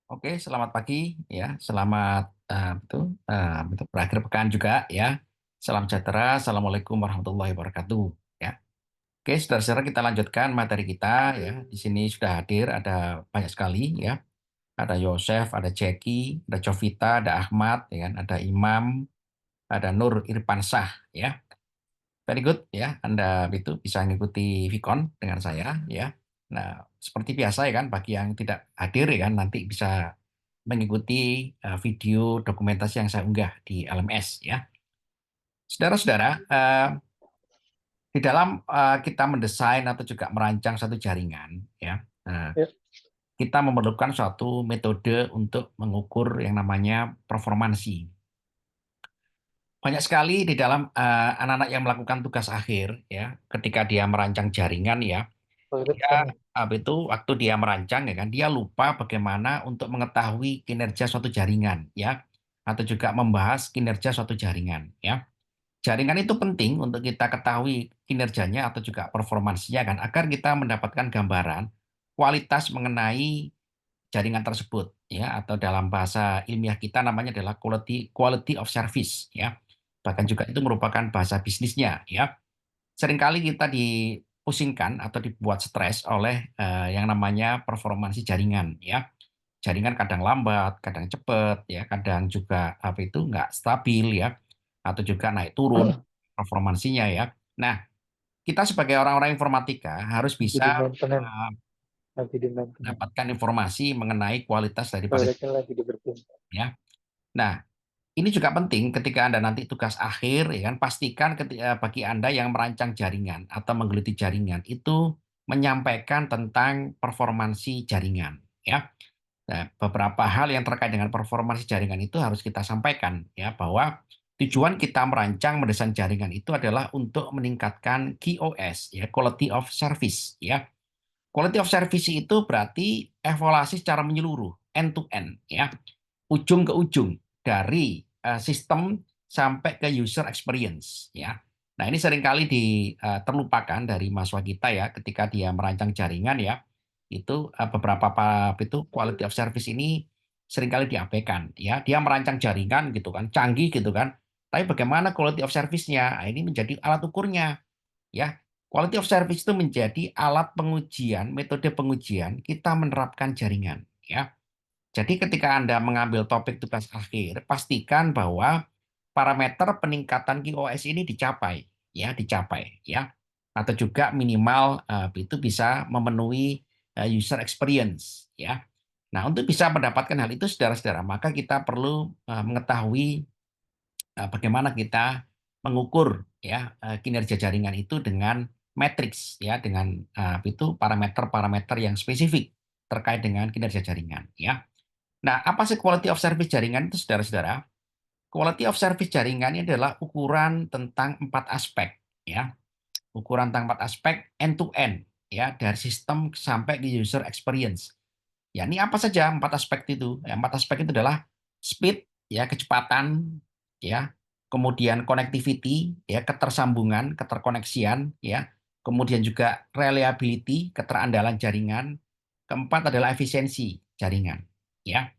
Oke, selamat pagi ya. Selamat berakhir pekan juga ya. Salam sejahtera. Assalamualaikum warahmatullahi wabarakatuh ya. Oke, saudara-saudara kita lanjutkan materi kita ya. Di sini sudah hadir ada banyak sekali ya. Ada Yosef, ada Jeki, ada Jovita, ada Ahmad, ya kan? Ada Imam, ada Nur Irfansah ya. Very good ya. Anda itu bisa mengikuti Vicon dengan saya ya. Nah, seperti biasa ya kan, bagi yang tidak hadir ya kan, nanti bisa mengikuti video dokumentasi yang saya unggah di LMS ya. Saudara-saudara, di dalam kita mendesain atau juga merancang satu jaringan ya, Ya, kita memerlukan suatu metode untuk mengukur yang namanya performansi. Banyak sekali di dalam anak-anak yang melakukan tugas akhir ya, ketika dia merancang jaringan ya, Pakistan dia ya. itu waktu dia merancang ya kan, dia lupa bagaimana untuk mengetahui kinerja suatu jaringan ya, atau juga membahas kinerja suatu jaringan ya. Jaringan itu penting untuk kita ketahui kinerjanya atau juga performansinya kan, agar kita mendapatkan gambaran kualitas mengenai jaringan tersebut ya, atau dalam bahasa ilmiah kita namanya adalah quality quality of service ya. Bahkan juga itu merupakan bahasa bisnisnya ya. Seringkali kita dipusingkan atau dibuat stres oleh yang namanya performansi jaringan ya. Jaringan kadang lambat, kadang cepat ya, kadang juga apa itu nggak stabil ya, atau juga naik turun performansinya ya. Nah, kita sebagai orang-orang informatika harus Lagi bisa di maintenance, eh, lagi di maintenance. mendapatkan informasi mengenai kualitas daripada Toiletnya lagi dibersihin. ya. Nah, ini juga penting ketika Anda nanti tugas akhir, ya kan, pastikan ketika bagi Anda yang merancang jaringan atau menggeluti jaringan itu menyampaikan tentang performansi jaringan, ya. Nah, beberapa hal yang terkait dengan performansi jaringan itu harus kita sampaikan, ya, bahwa tujuan kita merancang mendesain jaringan itu adalah untuk meningkatkan QoS, ya, quality of service, ya. Quality of service itu berarti evaluasi secara menyeluruh, end to end, ya, ujung ke ujung dari sistem sampai ke user experience, ya. Nah, ini seringkali terlupakan dari mahasiswa kita ya, ketika dia merancang jaringan ya, itu beberapa itu quality of service ini seringkali diabaikan, ya. Dia merancang jaringan gitu kan, canggih gitu kan, tapi bagaimana quality of service-nya? Nah, ini menjadi alat ukurnya, ya. Quality of service itu menjadi alat pengujian, metode pengujian kita menerapkan jaringan, ya. Jadi ketika Anda mengambil topik tugas akhir, pastikan bahwa parameter peningkatan QoS ini dicapai, ya, dicapai, ya. Atau juga minimal itu bisa memenuhi user experience, ya. Nah, untuk bisa mendapatkan hal itu, saudara-saudara, maka kita perlu mengetahui bagaimana kita mengukur ya kinerja jaringan itu dengan matriks ya, dengan itu parameter-parameter yang spesifik terkait dengan kinerja jaringan ya. Nah, apa sih quality of service jaringan itu, saudara-saudara? Quality of service jaringan ini adalah ukuran tentang 4 aspek ya. Ukuran tentang 4 aspek end to end ya, dari sistem sampai ke user experience. Ya, ini apa saja 4 aspek itu? Ya, 4 aspek itu adalah speed ya, kecepatan ya, kemudian connectivity ya, ketersambungan, keterkoneksian ya, kemudian juga reliability, keterandalan jaringan, keempat adalah efisiensi jaringan ya.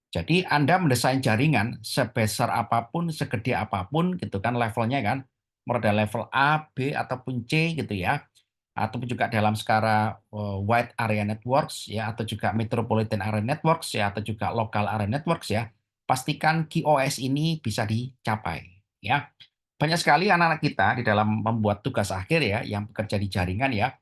Jadi Anda mendesain jaringan sebesar apapun, segede apapun gitu kan levelnya kan, model level A, B ataupun C gitu ya, ataupun juga dalam skala wide area networks ya, atau juga metropolitan area networks ya, atau juga local area networks ya, pastikan QoS ini bisa dicapai ya. Banyak sekali anak-anak kita di dalam membuat tugas akhir ya, yang bekerja di jaringan ya,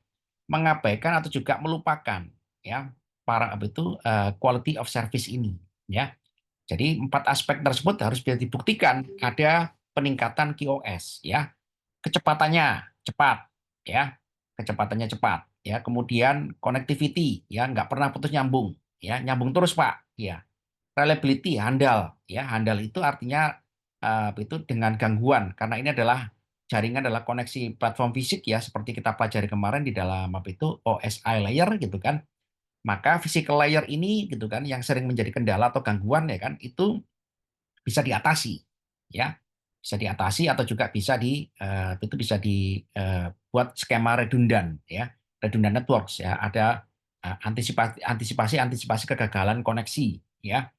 mengabaikan atau juga melupakan ya para apa itu quality of service ini ya. Jadi 4 aspek tersebut harus bisa dibuktikan ada peningkatan QoS ya. Kecepatannya cepat ya, kecepatannya cepat ya. Kemudian connectivity ya, nggak pernah putus nyambung ya, nyambung terus Pak ya. Reliability handal ya, handal itu artinya itu dengan gangguan, karena ini adalah jaringan adalah koneksi platform fisik ya, seperti kita pelajari kemarin di dalam apa itu OSI layer gitu kan. Maka physical layer ini gitu kan yang sering menjadi kendala atau gangguan ya kan, itu bisa diatasi ya, bisa diatasi atau juga bisa itu bisa dibuat skema redundan ya, redundant networks ya. Ada Antisipasi kegagalan koneksi, ya.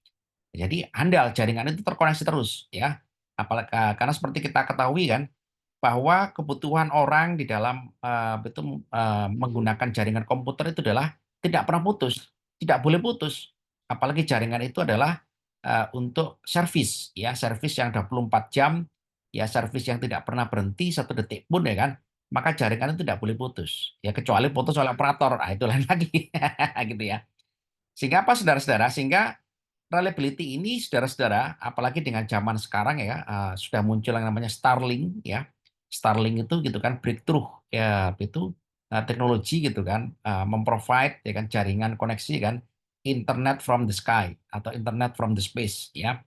Jadi handal jaringan itu terkoneksi terus, ya. Apalagi karena seperti kita ketahui kan bahwa kebutuhan orang di dalam menggunakan jaringan komputer itu adalah tidak pernah putus, tidak boleh putus. Apalagi jaringan itu adalah untuk servis, ya, servis yang 24 jam, ya, servis yang tidak pernah berhenti satu detik pun, ya kan. Maka jaringan itu tidak boleh putus, ya, kecuali putus oleh operator. Ah, itu lain lagi, gitu ya. Sehingga apa, saudara-saudara? Sehingga reliability ini, saudara-saudara, apalagi dengan zaman sekarang ya, sudah muncul yang namanya Starlink, ya. Starlink itu gitu kan breakthrough, ya, itu teknologi gitu kan, memprovide ya kan jaringan koneksi kan, internet from the sky atau internet from the space, ya.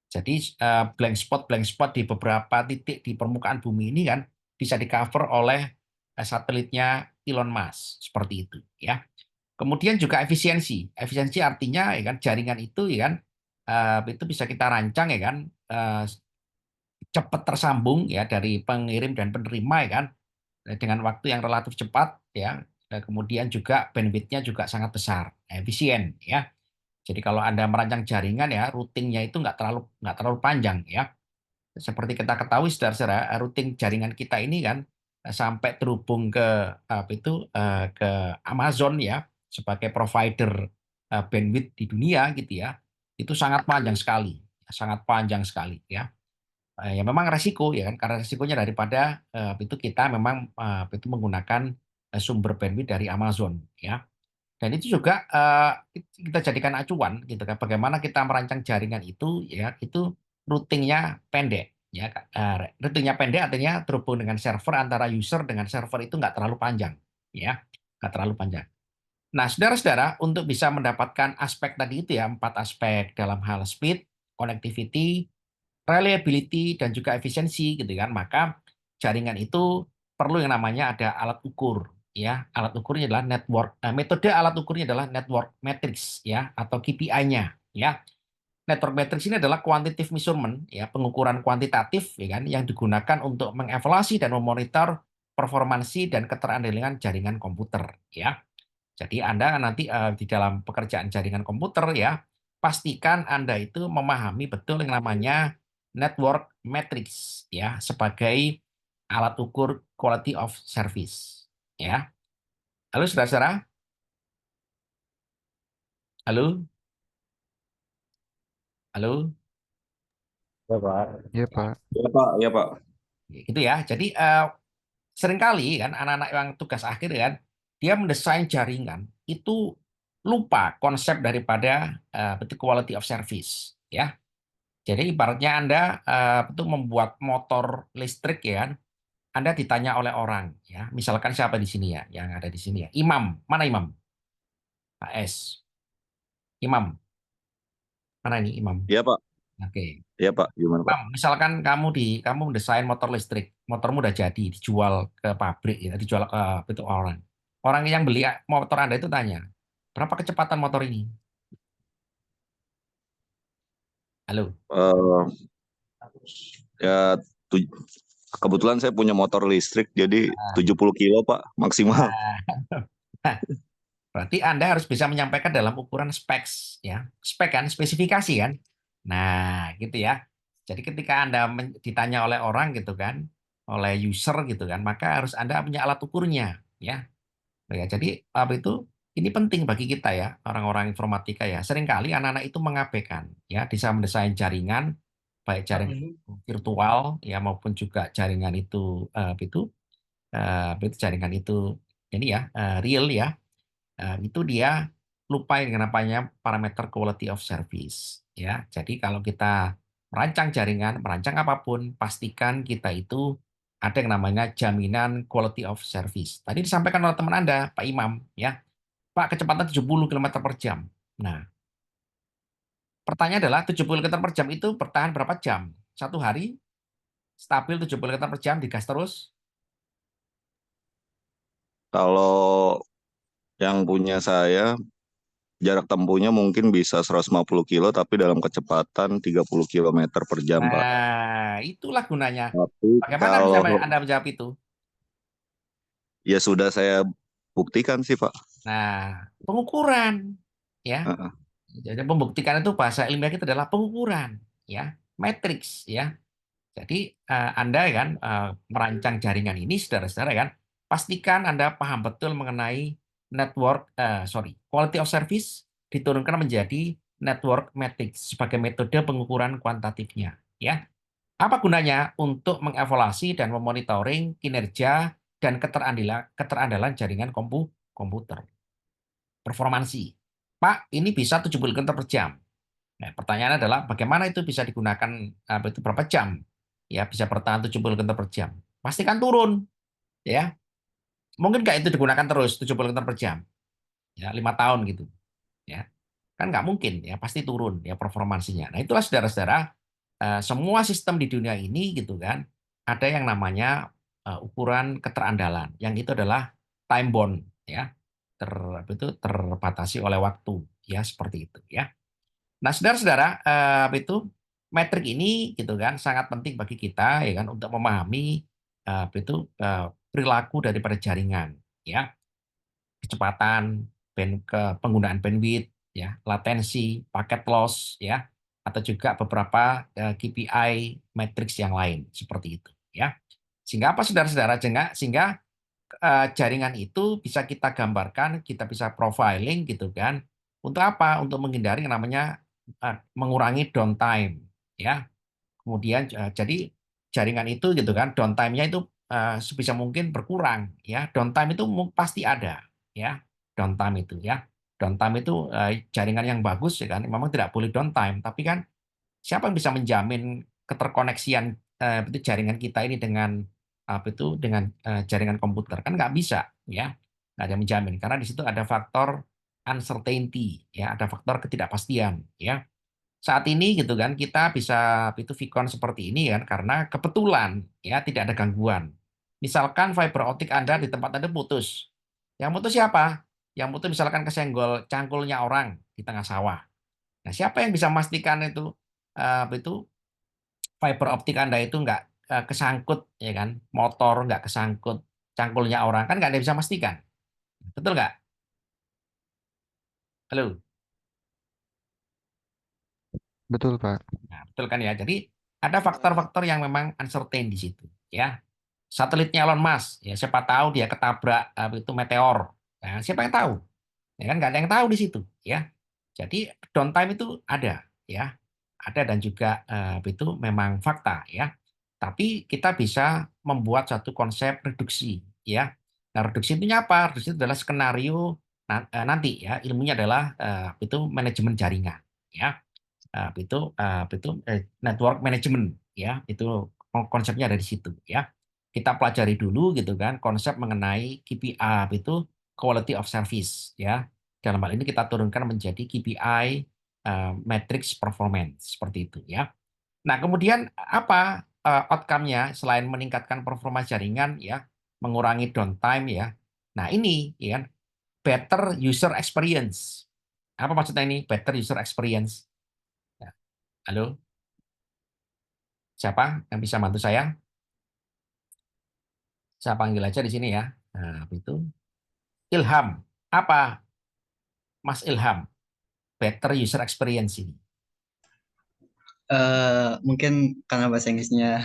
Jadi blank spot di beberapa titik di permukaan bumi ini kan bisa di-cover oleh satelitnya Elon Musk seperti itu, ya. Kemudian juga efisiensi. Efisiensi artinya ya kan jaringan itu ya kan itu bisa kita rancang ya kan cepat tersambung ya dari pengirim dan penerima ya kan dengan waktu yang relatif cepat ya. Kemudian juga bandwidth-nya juga sangat besar, efisien ya. Jadi kalau Anda merancang jaringan ya routingnya itu nggak terlalu panjang ya. Seperti kita ketahui saudara-saudara, routing jaringan kita ini kan sampai terhubung ke ke Amazon ya sebagai provider bandwidth di dunia gitu ya. Itu sangat panjang sekali ya. Ya memang resiko ya kan karena resikonya daripada itu kita memang itu menggunakan sumber bandwidth dari Amazon ya. Dan itu juga kita jadikan acuan gitu kan bagaimana kita merancang jaringan itu ya itu routingnya pendek ya. Routingnya pendek artinya terhubung dengan server antara user dengan server itu nggak terlalu panjang ya, nggak terlalu panjang. Nah, saudara-saudara, untuk bisa mendapatkan aspek tadi itu ya, 4 aspek dalam hal speed, connectivity, reliability, dan juga efisiensi gitu kan, maka jaringan itu perlu yang namanya ada alat ukur ya. Alat ukurnya adalah metode alat ukurnya adalah network matrix ya atau KPI-nya ya. Network matrix ini adalah quantitative measurement ya, pengukuran kuantitatif ya kan yang digunakan untuk mengevaluasi dan memonitor performansi dan keterandalan jaringan komputer ya. Jadi Anda nanti di dalam pekerjaan jaringan komputer ya, pastikan Anda itu memahami betul yang namanya network matrix ya sebagai alat ukur quality of service ya. Halo saudara-saudara, halo, halo. Ya, Pak. Iya, Pak. Ya Pak, ya Pak. Gitu ya. Jadi seringkali kan anak-anak yang tugas akhir kan dia mendesain jaringan itu lupa konsep daripada quality of service ya. Jadi ibaratnya Anda itu membuat motor listrik ya kan, Anda ditanya oleh orang ya, misalkan siapa di sini ya, yang ada di sini ya, Imam, mana Imam? Pak S, Imam, mana ini Imam? Ya Pak, Oke, ya Pak. Gimana Pak? Imam, misalkan kamu mendesain motor listrik, motormu udah jadi, dijual ke pabrik ya, dijual ke itu orang. Orang yang beli motor Anda itu tanya, berapa kecepatan motor ini? Halo. Eh, ya tu- kebetulan saya punya motor listrik, jadi Nah, 70 kilo Pak maksimal. berarti Anda harus bisa menyampaikan dalam ukuran specs ya. Spek kan, spesifikasi kan. Nah, gitu ya. Jadi ketika Anda ditanya oleh orang gitu kan, oleh user gitu kan, maka harus Anda punya alat ukurnya ya. Ya, jadi apa itu ini penting bagi kita ya, orang-orang informatika ya. Seringkali anak-anak itu mengabaikan ya, bisa mendesain jaringan baik jaringan virtual ya maupun juga jaringan itu jaringan itu ini ya real ya. Itu dia lupa yang namanya parameter quality of service ya. Jadi kalau kita merancang jaringan, merancang apapun, pastikan kita itu ada yang namanya jaminan quality of service. Tadi disampaikan oleh teman Anda, Pak Imam, ya. Pak, kecepatan 70 km per jam. Nah, pertanyaan adalah 70 km per jam itu bertahan berapa jam? Satu hari stabil 70 km per jam digas terus. Kalau yang punya saya, jarak tempuhnya mungkin bisa 150 kilo, tapi dalam kecepatan 30 kilometer per jam Pak. Nah, itulah gunanya. Tapi Bagaimana bisa kalau Anda menjawab itu? ya sudah saya buktikan sih Pak. Nah, pengukuran ya. Heeh. Jadi pembuktian itu bahasa ilmiah itu adalah pengukuran ya, matriks ya. Jadi Anda kan merancang jaringan ini saudara-saudara kan, pastikan Anda paham betul mengenai quality of service diturunkan menjadi network matrix sebagai metode pengukuran kuantitatifnya ya. Apa gunanya? Untuk mengevaluasi dan memonitoring kinerja dan keterandalan jaringan komputer. Performansi. Pak, ini bisa 70 km per jam. Nah, pertanyaannya adalah bagaimana itu bisa digunakan itu berapa jam? Ya, bisa bertahan 70 km per jam. Pastikan turun, ya. Mungkin nggak itu digunakan terus 70 km per jam, ya 5 tahun gitu, ya. Kan nggak mungkin, ya pasti turun ya performansinya. Nah, itulah saudara-saudara, semua sistem di dunia ini gitu kan, ada yang namanya ukuran keterandalan, yang itu adalah time bound, ya, terbatasi oleh waktu, ya seperti itu, ya. Nah, saudara-saudara, itu metrik ini gitu kan sangat penting bagi kita ya kan untuk memahami perilaku daripada jaringan, ya, kecepatan, penggunaan bandwidth, ya, latensi, paket loss, ya, atau juga beberapa KPI matriks yang lain seperti itu, ya. Sehingga apa, saudara-saudara? Sehingga jaringan itu bisa kita gambarkan, kita bisa profiling gitu kan. Untuk apa? Untuk menghindari yang namanya mengurangi downtime, ya. Kemudian jadi jaringan itu gitu kan, downtime-nya itu sebisa mungkin berkurang, ya. Downtime itu pasti ada, ya. Downtime itu, ya. Downtime itu jaringan yang bagus ya kan, memang tidak boleh downtime, tapi kan siapa yang bisa menjamin keterkoneksian itu jaringan kita ini dengan dengan jaringan komputer? Kan nggak bisa, ya. Nggak ada yang menjamin karena di situ ada faktor uncertainty, ya, ada faktor ketidakpastian, ya. Saat ini gitu kan kita bisa itu Vicon seperti ini kan karena kebetulan ya tidak ada gangguan. Misalkan fiber optik Anda di tempat Anda putus. Yang putus siapa? Yang putus misalkan kesenggol cangkulnya orang di tengah sawah. Nah, siapa yang bisa memastikan itu itu fiber optik Anda itu nggak kesangkut ya kan? Motor nggak kesangkut cangkulnya orang kan nggak ada yang bisa memastikan. Betul nggak? Halo. Betul, Pak. Nah, betul kan ya. Jadi ada faktor-faktor yang memang uncertain di situ ya. Satelitnya Elon Musk, ya siapa tahu dia ketabrak itu meteor. Nah, siapa yang tahu? Ya kan nggak ada yang tahu di situ, ya. Jadi downtime itu ada, ya, ada dan juga itu memang fakta, ya. Tapi kita bisa membuat satu konsep reduksi, ya. Nah, reduksi itu apa? Reduksi itu adalah skenario nanti, ya. Ilmunya adalah itu manajemen jaringan, ya. Network management, ya, itu konsepnya ada di situ, ya. Kita pelajari dulu gitu kan konsep mengenai KPI itu quality of service, ya. Dalam hal ini kita turunkan menjadi KPI matrix performance seperti itu, ya. Nah, kemudian apa outcome-nya selain meningkatkan performa jaringan, ya, mengurangi downtime, ya. Nah, ini ya kan better user experience. Apa maksudnya ini better user experience? Ya, halo, siapa yang bisa bantu saya? Saya panggil aja di sini ya. Nah, itu Ilham. Apa Mas Ilham? Better user experience ini. Mungkin karena bahasa Inggrisnya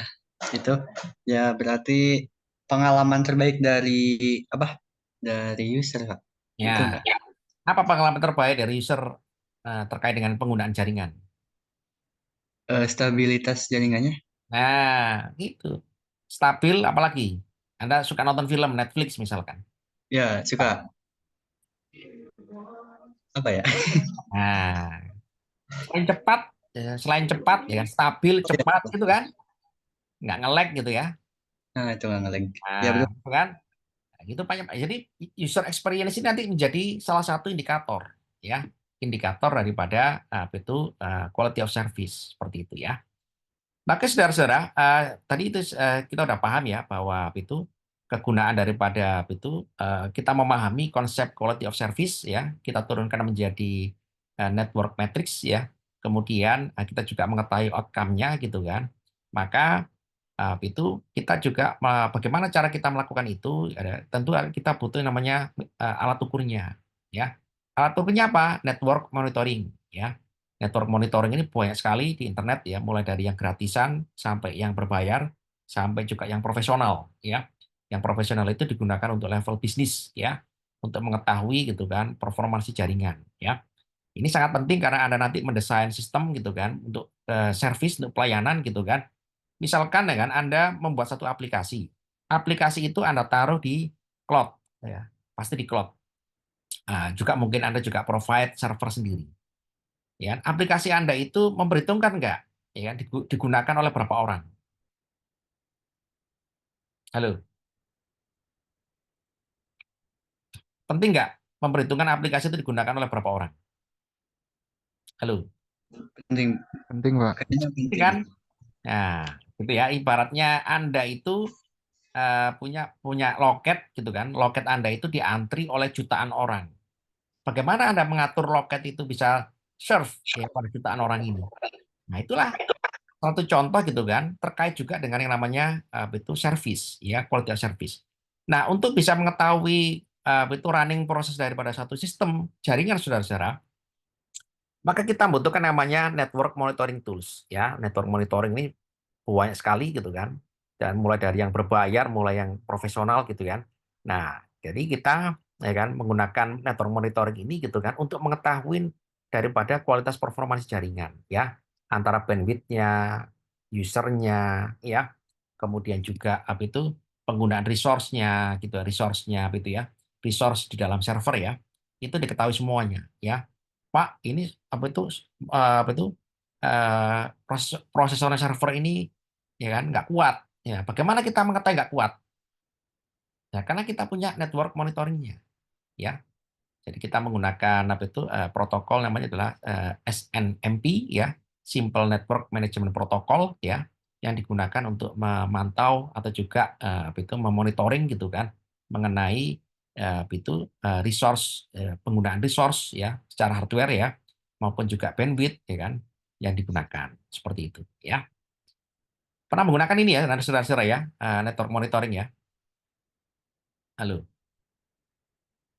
itu ya berarti pengalaman terbaik dari apa dari user Pak. Itu Ya, enggak. apa pengalaman terbaik dari user terkait dengan penggunaan jaringan? Stabilitas jaringannya Nah, gitu. Stabil, apalagi? Anda suka nonton film Netflix misalkan. ya suka apa ya. Nah, selain cepat, ya kan, stabil, cepat, gitu kan, nggak nge-lag gitu ya. Nah itu nggak nge-lag. Ya Nah, betul. gitu kan. Nah, gitu banyak. Jadi user experience ini nanti menjadi salah satu indikator, ya, indikator daripada quality of service seperti itu ya. Maka saudara-saudara, tadi itu kita udah paham ya bahwa itu kegunaan daripada itu kita memahami konsep quality of service ya, kita turunkan menjadi network matrix ya. Kemudian kita juga mengetahui outcome-nya gitu kan. Maka itu kita juga bagaimana cara kita melakukan itu, tentu kita butuh yang namanya alat ukurnya. ya. Alat ukurnya apa? Network monitoring, ya. Network monitoring ini banyak sekali di internet ya, mulai dari yang gratisan sampai yang berbayar sampai juga yang profesional, ya. Yang profesional itu digunakan untuk level bisnis, ya, untuk mengetahui gitu kan performansi jaringan, ya. Ini sangat penting karena Anda nanti mendesain sistem gitu kan untuk service, untuk pelayanan gitu kan. Misalkan ya kan Anda membuat satu aplikasi. Aplikasi itu Anda taruh di cloud, ya. Pasti di cloud. Nah, juga mungkin Anda juga provide server sendiri. Ya, aplikasi Anda itu memperhitungkan nggak, ya, digunakan oleh berapa orang? Halo, penting nggak memperhitungkan aplikasi itu digunakan oleh berapa orang? Halo, Penting, Penting, Pak. kayaknya penting penting. kan? Nah, gitu ya. Ibaratnya Anda itu punya punya loket gitu kan. Loket Anda itu diantri oleh jutaan orang. Bagaimana Anda mengatur loket itu bisa serve ya pada jutaan orang ini? Nah, itulah satu contoh gitu kan terkait juga dengan yang namanya itu service ya, quality of service. Nah, untuk bisa mengetahui itu running proses daripada satu sistem jaringan saudara-saudara, maka kita membutuhkan namanya network monitoring tools ya. Network monitoring ini banyak sekali gitu kan. Dan mulai dari yang berbayar, mulai yang profesional gitu kan. Nah, jadi kita ya kan menggunakan network monitoring ini gitu kan untuk mengetahui daripada kualitas performance jaringan ya, antara bandwidth-nya, usernya ya, kemudian juga apa itu penggunaan resource-nya gitu, resource-nya apa itu ya, resource di dalam server ya, itu diketahui semuanya ya. Pak, ini apa itu prosesor server ini ya kan nggak kuat. Ya, bagaimana kita mengetahui nggak kuat? Ya, karena kita punya network monitoringnya. Ya, jadi kita menggunakan apa itu protokol namanya adalah SNMP ya, Simple Network Management Protocol ya, yang digunakan untuk memantau atau juga apa itu memonitoring gitu kan mengenai apa itu resource penggunaan resource ya secara hardware ya maupun juga bandwidth ya kan yang digunakan seperti itu ya. Pernah menggunakan ini ya, saudara-saudara ya, network monitoring ya. Halo.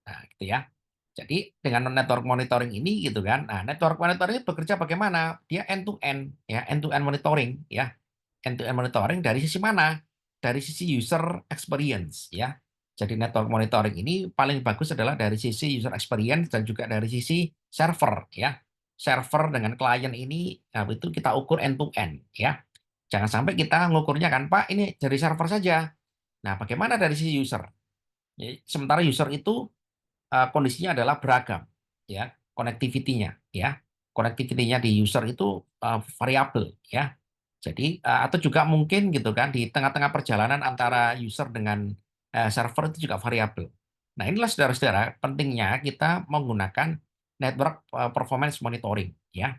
Nah, gitu ya. Jadi dengan network monitoring ini gitu kan. Nah, network monitoring ini bekerja bagaimana? Dia end to end ya, end to end monitoring ya. End to end monitoring dari sisi mana? Dari sisi user experience ya. Jadi network monitoring ini paling bagus adalah dari sisi user experience dan juga dari sisi server ya. Server dengan klien ini itu kita ukur end to end ya. Jangan sampai kita ngukurnya kan, Pak, ini dari server saja. Nah, bagaimana dari sisi user? Ya, sementara user itu kondisinya adalah beragam, ya, connectivity-nya, ya. Connectivity-nya di user itu variabel, ya. Jadi atau juga mungkin gitu kan di tengah-tengah perjalanan antara user dengan server itu juga variabel. Nah, inilah saudara-saudara pentingnya kita menggunakan network performance monitoring, ya.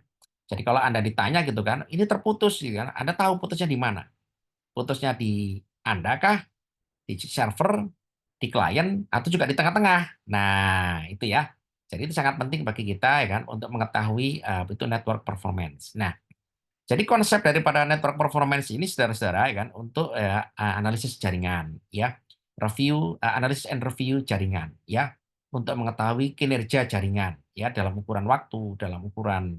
Jadi kalau Anda ditanya gitu kan, ini terputus gitu kan, Anda tahu putusnya di mana? Putusnya di Anda kah, di server, di klien, atau juga di tengah-tengah. Nah, itu ya. Jadi itu sangat penting bagi kita ya kan untuk mengetahui itu network performance. Nah, jadi konsep daripada network performance ini saudara-saudara ya kan untuk analisis jaringan ya. Review analisis and review jaringan ya untuk mengetahui kinerja jaringan ya dalam ukuran waktu, dalam ukuran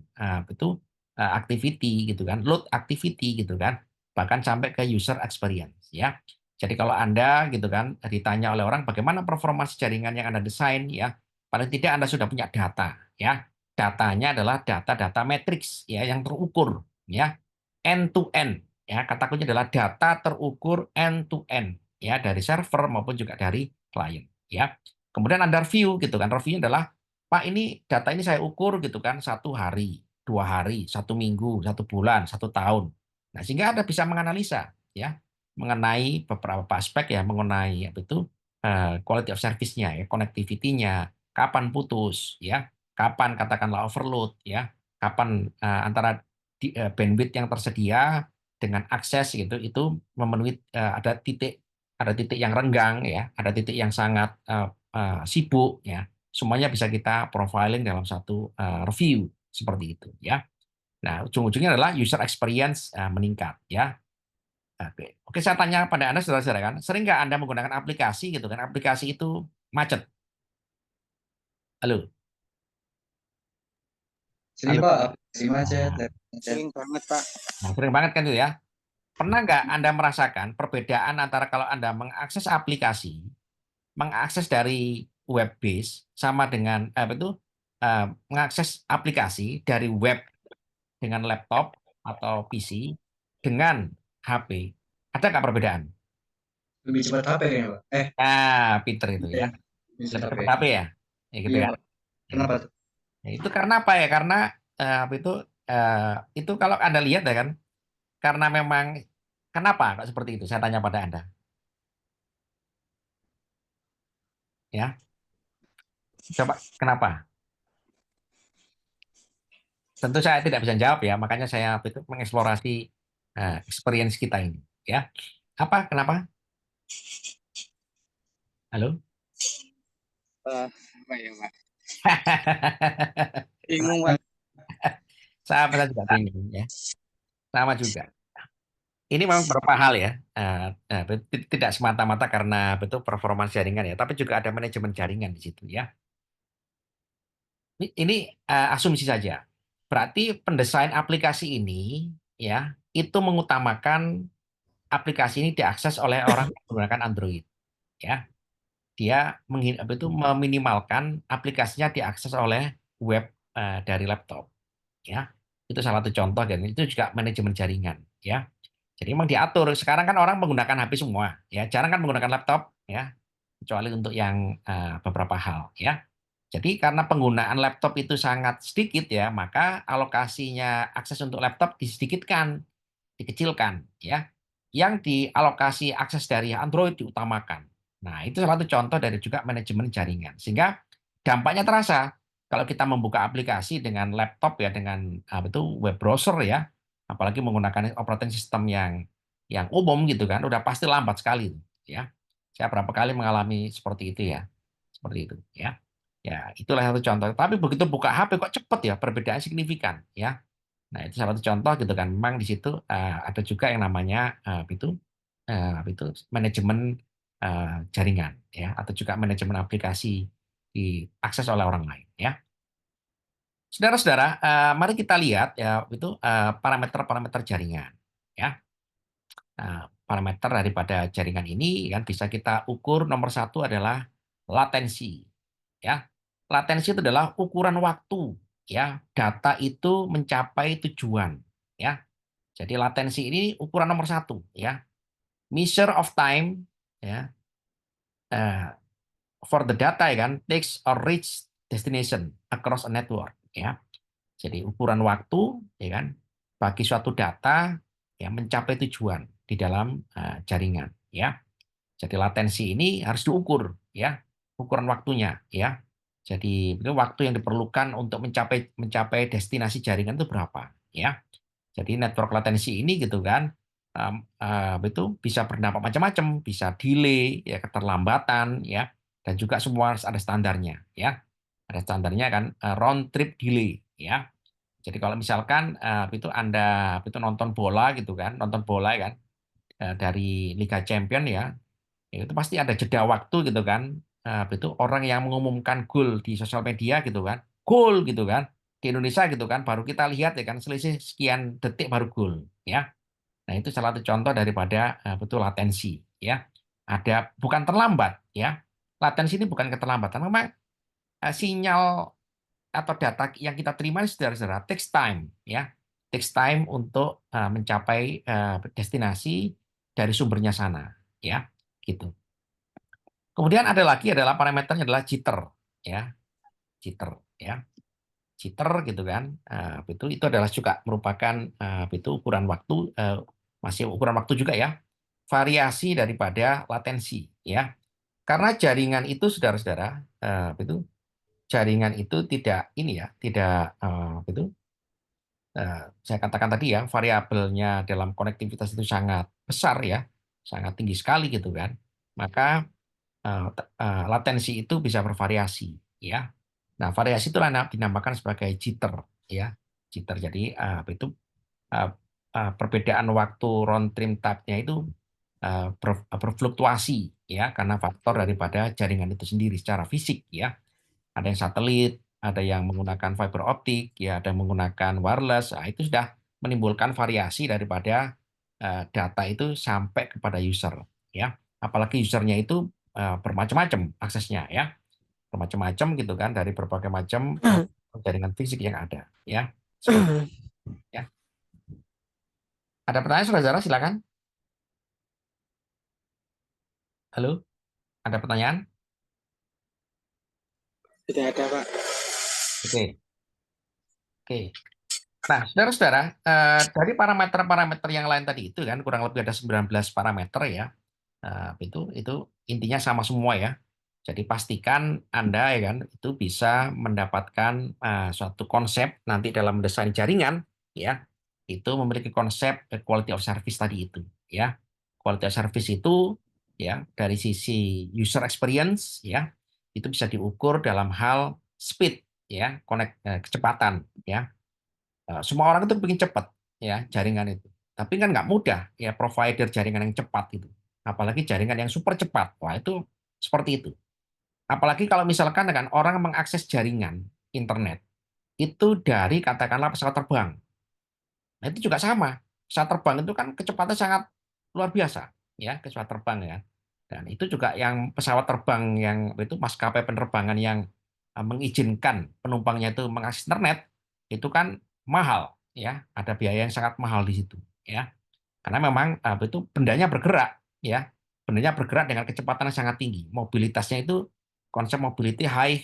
activity gitu kan, load activity gitu kan, bahkan sampai ke user experience ya. Jadi kalau Anda gitu kan ditanya oleh orang bagaimana performance jaringan yang Anda desain ya, paling tidak Anda sudah punya data ya. Datanya adalah data-data matriks ya yang terukur ya, end to end ya, kata kuncinya adalah data terukur end to end ya dari server maupun juga dari klien ya. Kemudian Anda review gitu kan, reviewnya adalah Pak, ini data ini saya ukur gitu kan 1 hari, 2 hari, 1 minggu, 1 bulan, 1 tahun. Nah, sehingga Anda bisa menganalisa ya mengenai beberapa aspek ya mengenai apa itu quality of service-nya ya, connectivity-nya, kapan putus ya, kapan katakanlah overload ya, kapan antara bandwidth yang tersedia dengan akses gitu itu memenuhi ada titik yang renggang ya, ada titik yang sangat sibuk ya. Semuanya bisa kita profiling dalam satu review seperti itu ya. Nah, ujung-ujungnya adalah user experience meningkat ya. Oke, oke saya tanya pada Anda saudara-saudara kan, sering nggak Anda menggunakan aplikasi gitu kan? Aplikasi itu macet. Halo. Sering Halo. Pak, aplikasi macet. Nah, Sering banget Pak. sering banget kan itu ya. Pernah nggak Anda merasakan perbedaan antara kalau Anda mengakses aplikasi, mengakses dari web base sama dengan apa itu mengakses aplikasi dari web dengan laptop atau PC dengan HP, ada nggak perbedaan? Lebih cepat HP kayaknya Pak. Pinter itu ya, Lebih lebih cepat HP. cepat HP ya, ya gitu Iya kan. Pak. Ya, Kenapa tuh? ya, itu karena apa ya? Karena apa itu kalau Anda lihat ya kan, karena memang kenapa kok seperti itu? Saya tanya pada Anda, ya, coba kenapa? Tentu saya tidak bisa jawab ya, makanya saya itu mengeksplorasi experience kita ini, ya. Apa? Kenapa? Halo? Apa ya, Pak? Bingung, Pak. Saya juga bingung ya, sama juga. Ini memang beberapa hal ya, tidak semata-mata karena betul performa jaringan ya, tapi juga ada manajemen jaringan di situ ya. Ini asumsi saja. Berarti pendesain aplikasi ini ya itu mengutamakan aplikasi ini diakses oleh orang yang menggunakan Android ya. Dia meminimalkan aplikasinya diakses oleh web dari laptop ya. Itu salah satu contoh dan itu juga manajemen jaringan ya. Jadi memang diatur. Sekarang kan orang menggunakan HP semua ya, jarang kan menggunakan laptop ya, kecuali untuk yang beberapa hal ya. Jadi karena penggunaan laptop itu sangat sedikit ya, maka alokasinya akses untuk laptop disedikitkan, dikecilkan ya. Yang dialokasi akses dari Android diutamakan. Nah, itu salah satu contoh dari juga manajemen jaringan. Sehingga dampaknya terasa kalau kita membuka aplikasi dengan laptop ya dengan web browser ya, apalagi menggunakan operating system yang umum gitu kan, udah pasti lambat sekali ya. Saya berapa kali mengalami seperti itu ya. Seperti itu ya. Ya, itulah satu contoh. Tapi begitu buka HP kok cepet ya, perbedaan signifikan ya. Nah, itu salah satu contoh gitu kan. Memang di situ ada juga yang namanya manajemen jaringan ya atau juga manajemen aplikasi diakses oleh orang lain ya. Saudara-saudara, mari kita lihat ya itu parameter-parameter jaringan ya. Nah, parameter daripada jaringan ini kan bisa kita ukur nomor satu adalah latensi ya. Latensi itu adalah ukuran waktu ya data itu mencapai tujuan ya. Jadi latensi ini ukuran nomor satu ya. Measure of time ya eh, for the data ya kan takes or reach destination across a network ya. Jadi ukuran waktu ya kan bagi suatu data ya mencapai tujuan di dalam jaringan ya. Jadi latensi ini harus diukur ya, ukuran waktunya ya. Jadi itu waktu yang diperlukan untuk mencapai mencapai destinasi jaringan itu berapa ya. Jadi network latensi ini gitu kan itu bisa berdampak macam-macam, bisa delay ya keterlambatan ya dan juga semua harus ada standarnya ya. Ada standarnya kan round trip delay ya. Jadi kalau misalkan itu Anda itu nonton bola gitu kan, nonton bola kan dari Liga Champion ya, itu pasti ada jeda waktu gitu kan. Itu orang yang mengumumkan gol di sosial media gitu kan, gol gitu kan. Di Indonesia gitu kan, baru kita lihat ya kan selisih sekian detik baru gol ya. Nah itu salah satu contoh daripada betul latensi ya. Ada bukan terlambat ya. Latensi ini bukan keterlambatan, memang sinyal atau data yang kita terima ini saudara-saudara takes time ya. Takes time untuk mencapai destinasi dari sumbernya sana ya. Gitu. Kemudian ada lagi adalah parameternya adalah jitter ya. Jitter ya. Jitter gitu kan. Itu adalah juga merupakan itu ukuran waktu masih ukuran waktu juga ya. Variasi daripada latensi ya. Karena jaringan itu saudara-saudara itu jaringan itu tidak ini ya, tidak saya katakan tadi ya, variabelnya dalam konektivitas itu sangat besar ya, sangat tinggi sekali gitu kan. Maka latensi itu bisa bervariasi ya. Nah, variasi itu dinamakan sebagai jitter ya. Jitter. Jadi perbedaan waktu round trip time-nya itu berfluktuasi ya karena faktor daripada jaringan itu sendiri secara fisik ya. Ada yang satelit, ada yang menggunakan fiber optik, ya, ada yang menggunakan wireless. Nah, itu sudah menimbulkan variasi daripada data itu sampai kepada user, ya. Apalagi usernya itu bermacam-macam aksesnya, ya, bermacam-macam gitu kan, dari berbagai macam jaringan fisik yang ada, ya. Seperti ya. Ada pertanyaan, saudara? Silakan. Halo, ada pertanyaan? Tidak ada, Pak. Oke, oke. Nah, saudara-saudara, dari parameter-parameter yang lain tadi itu kan kurang lebih ada 19 parameter, ya. Itu intinya sama semua, ya. Jadi pastikan Anda, ya kan, itu bisa mendapatkan suatu konsep nanti dalam mendesain jaringan, ya. Itu memiliki konsep quality of service tadi itu, ya. Quality of service itu, ya, dari sisi user experience, ya, itu bisa diukur dalam hal speed, ya, kecepatan, ya. Semua orang itu ingin cepat, ya, jaringan itu. Tapi kan nggak mudah, ya, provider jaringan yang cepat itu. Apalagi jaringan yang super cepat. Wah, itu seperti itu. Apalagi kalau misalkan dengan orang mengakses jaringan internet itu dari katakanlah pesawat terbang. Nah, itu juga sama. Pesawat terbang itu kan kecepatan sangat luar biasa, ya, pesawat terbang, ya. Dan itu juga yang pesawat terbang yang itu maskapai penerbangan yang mengizinkan penumpangnya itu mengakses internet itu kan mahal, ya. Ada biaya yang sangat mahal di situ, ya. Karena memang itu bendanya bergerak, ya. Bendanya bergerak dengan kecepatan yang sangat tinggi. Mobilitasnya itu konsep mobility high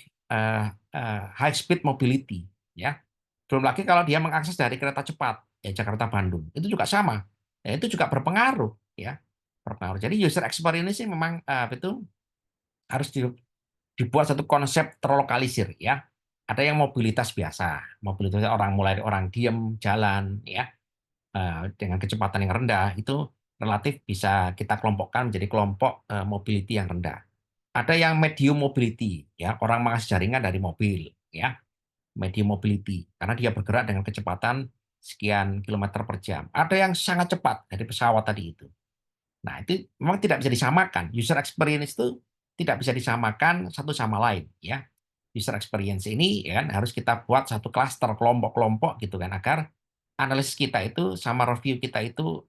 speed mobility, ya. Belum lagi kalau dia mengakses dari kereta cepat, ya, Jakarta Bandung, itu juga sama. Ya, itu juga berpengaruh, ya. Berpengaruh. Jadi user experience ini memang itu harus dibuat satu konsep terlokalisir, ya. Ada yang mobilitas biasa, mobilitas orang mulai orang diem jalan, ya, dengan kecepatan yang rendah itu relatif bisa kita kelompokkan menjadi kelompok mobility yang rendah. Ada yang medium mobility, ya, orang mengakses jaringan dari mobil, ya, medium mobility karena dia bergerak dengan kecepatan sekian kilometer per jam. Ada yang sangat cepat dari pesawat tadi itu. Nah, itu memang tidak bisa disamakan. User experience itu tidak bisa disamakan satu sama lain, ya. User experience ini, ya kan, harus kita buat satu klaster, kelompok-kelompok gitu kan, agar analisis kita itu sama review kita itu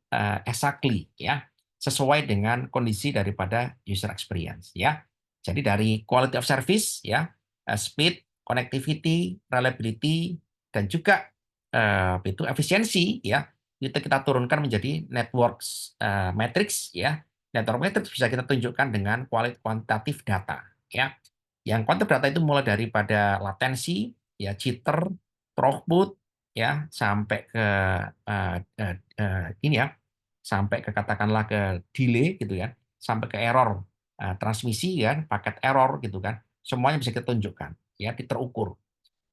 exactly, ya, sesuai dengan kondisi daripada user experience, ya. Jadi dari quality of service, ya, speed, connectivity, reliability, dan juga itu efisiensi, ya, itu kita turunkan menjadi networks matrix, ya. Network matrix bisa kita tunjukkan dengan kuantitatif data, ya. Yang kuantitatif data itu mulai daripada latensi, ya, jitter, throughput, ya, sampai ke ini, ya, sampai ke katakanlah ke delay gitu, ya, sampai ke error transmisi, ya, paket error gitu kan. Semuanya bisa kita tunjukkan, ya, terukur.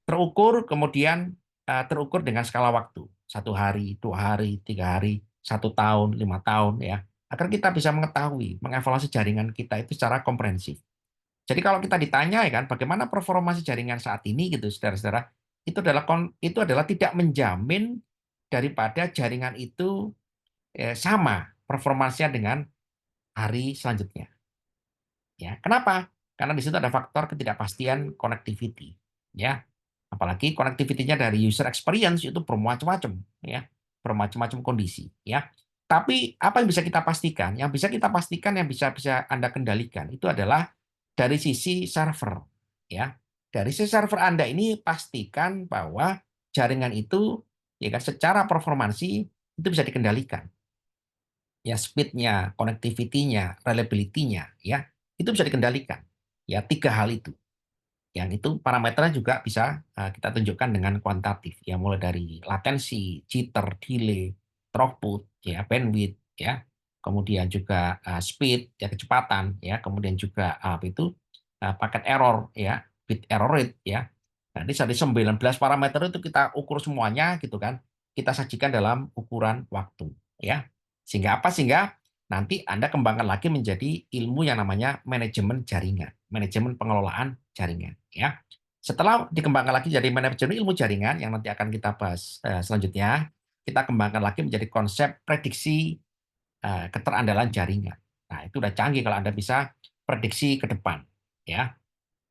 Terukur kemudian terukur dengan skala waktu. 1 hari, 2 hari, 3 hari, 1 tahun, 5 tahun, ya. Agar kita bisa mengetahui, mengevaluasi jaringan kita itu secara komprehensif. Jadi kalau kita ditanya, ya kan, bagaimana performasi jaringan saat ini gitu, saudara-saudara, itu adalah tidak menjamin daripada jaringan itu sama performasinya dengan hari selanjutnya. Ya, kenapa? Karena di situ ada faktor ketidakpastian connectivity, ya. Apalagi connectivity-nya dari user experience itu bermacam-macam, ya, bermacam-macam kondisi, ya. Tapi apa yang bisa kita pastikan? Yang bisa kita pastikan, yang bisa Anda kendalikan itu adalah dari sisi server, ya. Dari sisi server Anda ini pastikan bahwa jaringan itu, ya kan, secara performansi itu bisa dikendalikan, ya, speed-nya, connectivity-nya, reliability-nya, ya, itu bisa dikendalikan. Ya, 3 hal itu. Yang itu parameternya juga bisa kita tunjukkan dengan kuantitatif, ya, mulai dari latensi, jitter, delay, throughput, ya, bandwidth, ya, kemudian juga speed, ya, kecepatan, ya, kemudian juga apa itu paket error, ya, bit error rate, ya. Nanti dari 19 parameter itu kita ukur semuanya gitu kan. Kita sajikan dalam ukuran waktu, ya. Sehingga apa? Sehingga nanti Anda kembangkan lagi menjadi ilmu yang namanya manajemen jaringan, manajemen pengelolaan jaringan, ya. Setelah dikembangkan lagi jadi manajemen ilmu jaringan yang nanti akan kita bahas selanjutnya, kita kembangkan lagi menjadi konsep prediksi keterandalan jaringan. Nah, itu udah canggih kalau Anda bisa prediksi ke depan, ya.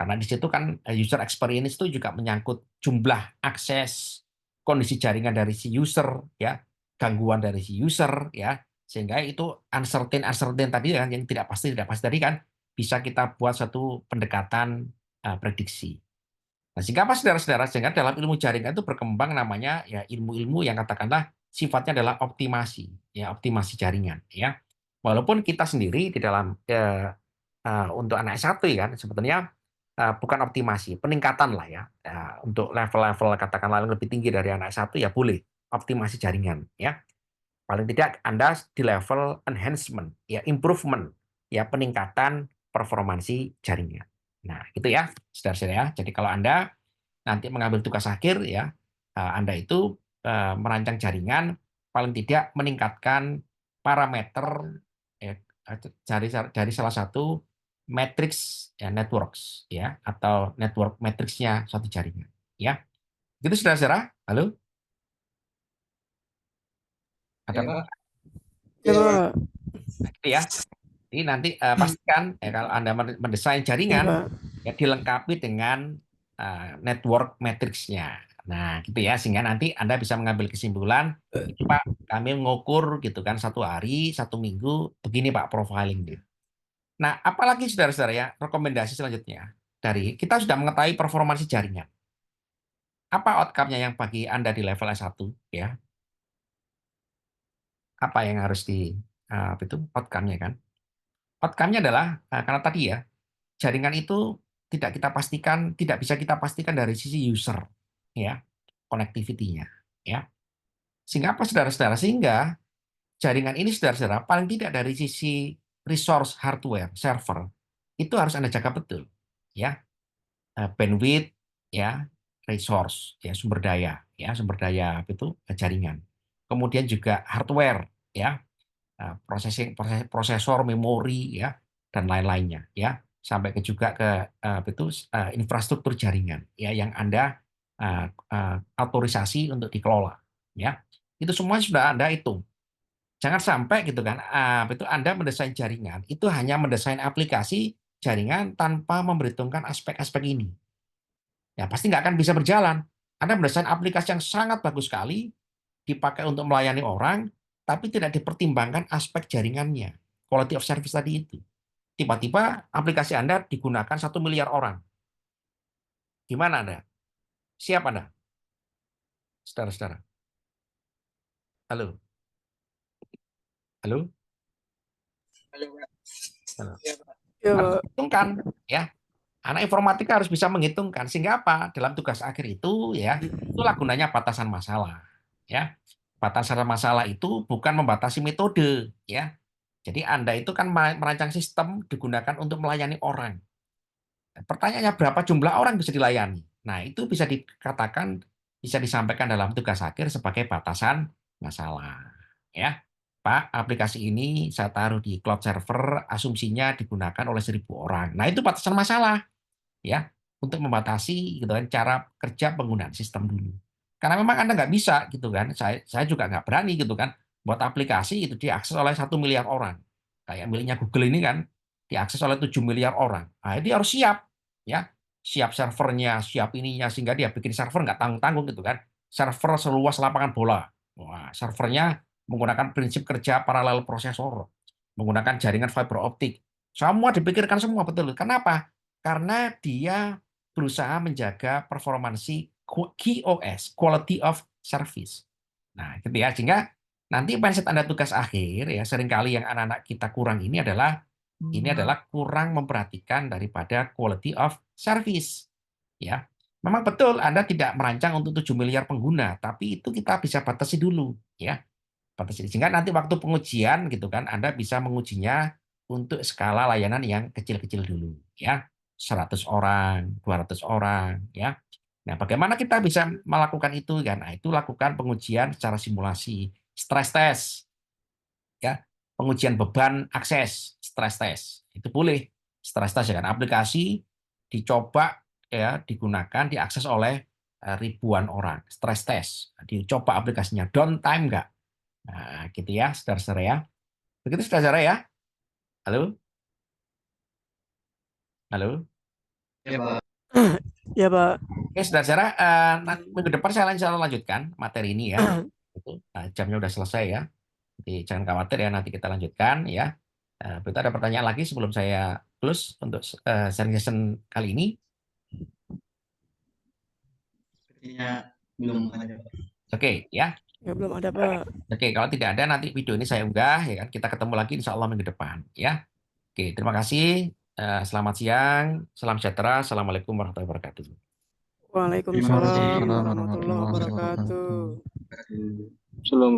Karena di situ kan user experience itu juga menyangkut jumlah akses, kondisi jaringan dari si user, ya, gangguan dari si user, ya, sehingga itu uncertain tadi kan yang tidak pasti tadi kan bisa kita buat satu pendekatan prediksi. Nah, sehingga apa saudara-saudara? Sehingga dalam ilmu jaringan itu berkembang namanya ya ilmu-ilmu yang katakanlah sifatnya adalah optimasi, ya optimasi jaringan, ya. Walaupun kita sendiri di dalam untuk anak S1 ya kan sebetulnya bukan optimasi, peningkatan lah ya. Untuk level-level katakanlah yang lebih tinggi dari anak S1 ya boleh optimasi jaringan, ya. Paling tidak Anda di level enhancement, ya improvement, ya peningkatan performansi jaringan. Nah, itu ya, saudara-saudara ya. Jadi kalau Anda nanti mengambil tugas akhir ya, Anda itu merancang jaringan paling tidak meningkatkan parameter ya, dari salah satu matrix ya networks ya atau network matriksnya suatu jaringan ya. Gitu saudara-saudara. Halo, ada Ya, Pak. Ya, Pak. gitu ya. Jadi nanti pastikan ya kalau Anda mendesain Ya, jaringan Pak. ya dilengkapi dengan network matriksnya. Nah, gitu ya, sehingga nanti Anda bisa mengambil kesimpulan, ini Pak, kami mengukur gitu kan 1 hari, 1 minggu, begini Pak profiling gitu. Nah, apalagi saudara-saudara ya, rekomendasi selanjutnya dari kita sudah mengetahui performansi jaringan. Apa outcome-nya yang bagi Anda di level S1 ya? Apa yang harus di itu outcome-nya kan? Outcome-nya adalah karena tadi ya, jaringan itu tidak bisa kita pastikan dari sisi user ya, connectivity-nya ya. Sehingga apa saudara-saudara? Sehingga jaringan ini saudara-saudara paling tidak dari sisi resource hardware server itu harus Anda jaga betul ya. Bandwidth ya, resource ya, sumber daya itu jaringan. Kemudian juga hardware ya, prosesor, memori ya, dan lain-lainnya ya, sampai ke juga ke infrastruktur jaringan ya yang Anda autorisasi untuk dikelola ya. Itu semua sudah Anda hitung. Jangan sampai gitu kan, itu Anda mendesain jaringan itu hanya mendesain aplikasi jaringan tanpa memperhitungkan aspek-aspek ini. Ya pasti nggak akan bisa berjalan. Anda mendesain aplikasi yang sangat bagus sekali, dipakai untuk melayani orang, tapi tidak dipertimbangkan aspek jaringannya, quality of service tadi itu. Tiba-tiba aplikasi Anda digunakan 1 miliar orang. Gimana Anda? Siap Anda? Saudara-saudara. Halo? Halo? Halo, Pak. Halo? Ya, Pak. Ya, Harus Pak. dihitungkan, ya. Anak informatika harus bisa menghitungkan sehingga apa? Dalam tugas akhir itu ya, itulah gunanya batasan masalah. Ya. Batasan masalah itu bukan membatasi metode, ya. Jadi Anda itu kan merancang sistem digunakan untuk melayani orang. Pertanyaannya berapa jumlah orang bisa dilayani? Nah, itu bisa dikatakan bisa disampaikan dalam tugas akhir sebagai batasan masalah. Ya. Pak, aplikasi ini saya taruh di cloud server, asumsinya digunakan oleh 1.000 orang. Nah, itu batasan masalah ya untuk membatasi gitu kan cara kerja penggunaan sistem dulu. Karena memang Anda nggak bisa gitu kan. Saya juga nggak berani gitu kan buat aplikasi itu diakses oleh 1 miliar orang. Kayak miliknya Google ini kan diakses oleh 7 miliar orang. Nah, dia harus siap ya. Siap servernya, siap ininya sehingga dia bikin server nggak tanggung-tanggung gitu kan. Server seluas lapangan bola. Wah, servernya menggunakan prinsip kerja paralel prosesor, menggunakan jaringan fiber optik. Semua dipikirkan semua betul. Kenapa? Karena dia berusaha menjaga performansi QoS, quality of service. Nah, gitu ya. Sehingga nanti mindset Anda tugas akhir ya seringkali yang anak-anak kita kurang ini adalah kurang memperhatikan daripada quality of service. Ya. Memang betul Anda tidak merancang untuk 7 miliar pengguna, tapi itu kita bisa batasi dulu ya. Batasi sehingga nanti waktu pengujian gitu kan Anda bisa mengujinya untuk skala layanan yang kecil-kecil dulu ya. 100 orang, 200 orang ya. Nah, bagaimana kita bisa melakukan itu kan? Nah, itu lakukan pengujian secara simulasi, stress test ya. Pengujian beban akses, stress test. Itu boleh. Stress test ya kan aplikasi dicoba ya digunakan diakses oleh ribuan orang. Stress test. Dicoba aplikasinya downtime enggak? Nah, gitu ya, saudara-saudara ya. Begitu saudara-saudara ya. Halo? Halo? Ya, Pak. Ya, Pak. Oke, saudara-saudara, minggu depan saya lanjutkan materi ini ya. Jamnya udah selesai ya. Jadi jangan khawatir ya, nanti kita lanjutkan ya. Berarti ada pertanyaan lagi sebelum saya close untuk sharing session kali ini. Sepertinya belum ada. Oke ya. Ya, belum ada, Pak. Oke, kalau tidak ada nanti video ini saya unggah ya kan. Kita ketemu lagi insya Allah minggu depan ya. Oke, terima kasih. Selamat siang, salam sejahtera, assalamualaikum warahmatullahi wabarakatuh. Terima kasih. Waalaikumsalam warahmatullahi wabarakatuh. Wabarakatuh. Belum